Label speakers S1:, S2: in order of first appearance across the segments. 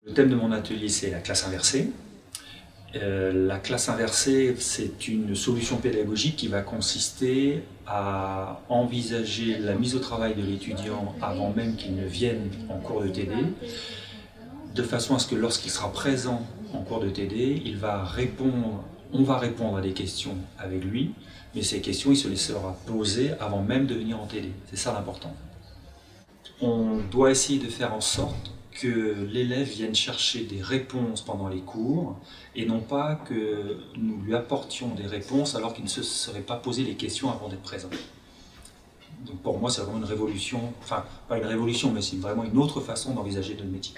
S1: Le thème de mon atelier, c'est la classe inversée. La classe inversée, c'est une solution pédagogique qui va consister à envisager la mise au travail de l'étudiant avant même qu'il ne vienne en cours de TD, de façon à ce que lorsqu'il sera présent en cours de TD, on va répondre à des questions avec lui, mais ces questions, il se les sera posées avant même de venir en TD. C'est ça l'important. On doit essayer de faire en sorte que l'élève vienne chercher des réponses pendant les cours et non pas que nous lui apportions des réponses alors qu'il ne se serait pas posé les questions avant d'être présent. Donc pour moi, c'est vraiment une révolution, enfin pas une révolution, mais c'est vraiment une autre façon d'envisager notre métier.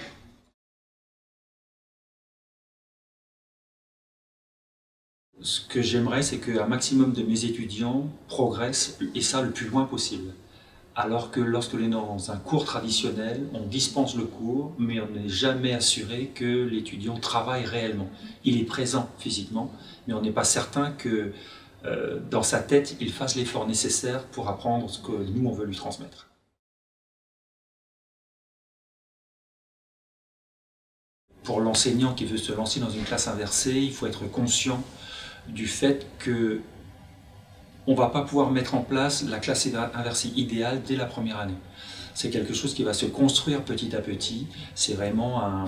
S1: Ce que j'aimerais, c'est qu'un maximum de mes étudiants progressent, et ça le plus loin possible. Alors que lorsque l'on est dans un cours traditionnel, on dispense le cours, mais on n'est jamais assuré que l'étudiant travaille réellement. Il est présent physiquement, mais on n'est pas certain que dans sa tête, il fasse l'effort nécessaire pour apprendre ce que nous, on veut lui transmettre. Pour l'enseignant qui veut se lancer dans une classe inversée, il faut être conscient du fait que on ne va pas pouvoir mettre en place la classe inversée idéale dès la première année. C'est quelque chose qui va se construire petit à petit. C'est vraiment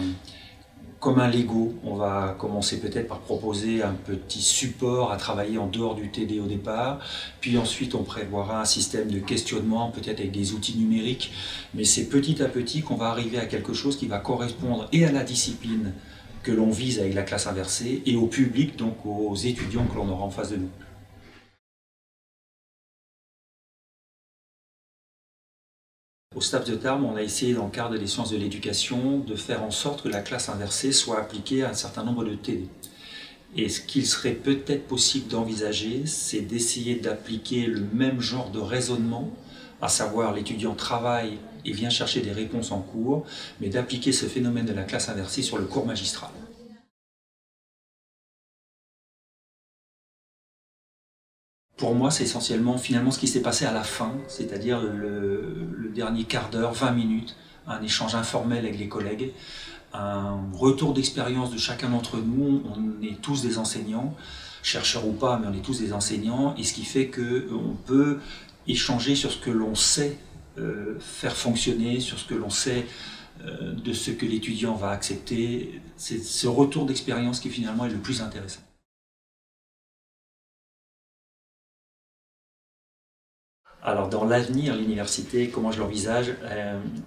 S1: comme un Lego. On va commencer peut-être par proposer un petit support à travailler en dehors du TD au départ. Puis ensuite, on prévoira un système de questionnement, peut-être avec des outils numériques. Mais c'est petit à petit qu'on va arriver à quelque chose qui va correspondre et à la discipline que l'on vise avec la classe inversée et au public, donc aux étudiants que l'on aura en face de nous. Au staff de Tarbes, on a essayé dans le cadre des sciences de l'éducation de faire en sorte que la classe inversée soit appliquée à un certain nombre de TD. Et ce qu'il serait peut-être possible d'envisager, c'est d'essayer d'appliquer le même genre de raisonnement, à savoir l'étudiant travaille et vient chercher des réponses en cours, mais d'appliquer ce phénomène de la classe inversée sur le cours magistral. Pour moi, c'est essentiellement finalement ce qui s'est passé à la fin, c'est-à-dire le dernier quart d'heure, 20 minutes, un échange informel avec les collègues, un retour d'expérience de chacun d'entre nous. On est tous des enseignants, chercheurs ou pas, mais on est tous des enseignants, et ce qui fait qu'on peut échanger sur ce que l'on sait faire fonctionner, sur ce que l'on sait de ce que l'étudiant va accepter. C'est ce retour d'expérience qui finalement est le plus intéressant. Alors dans l'avenir, l'université, comment je l'envisage,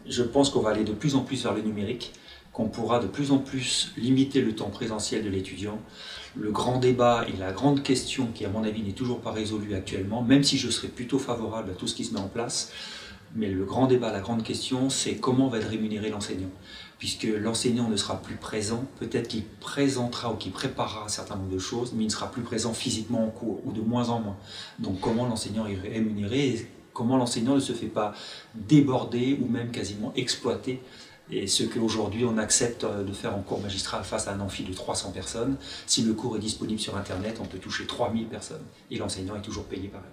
S1: je pense qu'on va aller de plus en plus vers le numérique, qu'on pourra de plus en plus limiter le temps présentiel de l'étudiant. Le grand débat et la grande question qui à mon avis n'est toujours pas résolue actuellement, même si je serais plutôt favorable à tout ce qui se met en place, mais le grand débat, la grande question, c'est comment va être rémunéré l'enseignant. Puisque l'enseignant ne sera plus présent, peut-être qu'il présentera ou qu'il préparera un certain nombre de choses, mais il ne sera plus présent physiquement en cours, ou de moins en moins. Donc comment l'enseignant est rémunéré, et comment l'enseignant ne se fait pas déborder ou même quasiment exploiter. Et ce qu'aujourd'hui on accepte de faire en cours magistral face à un amphi de 300 personnes, si le cours est disponible sur Internet, on peut toucher 3000 personnes, et l'enseignant est toujours payé pareil.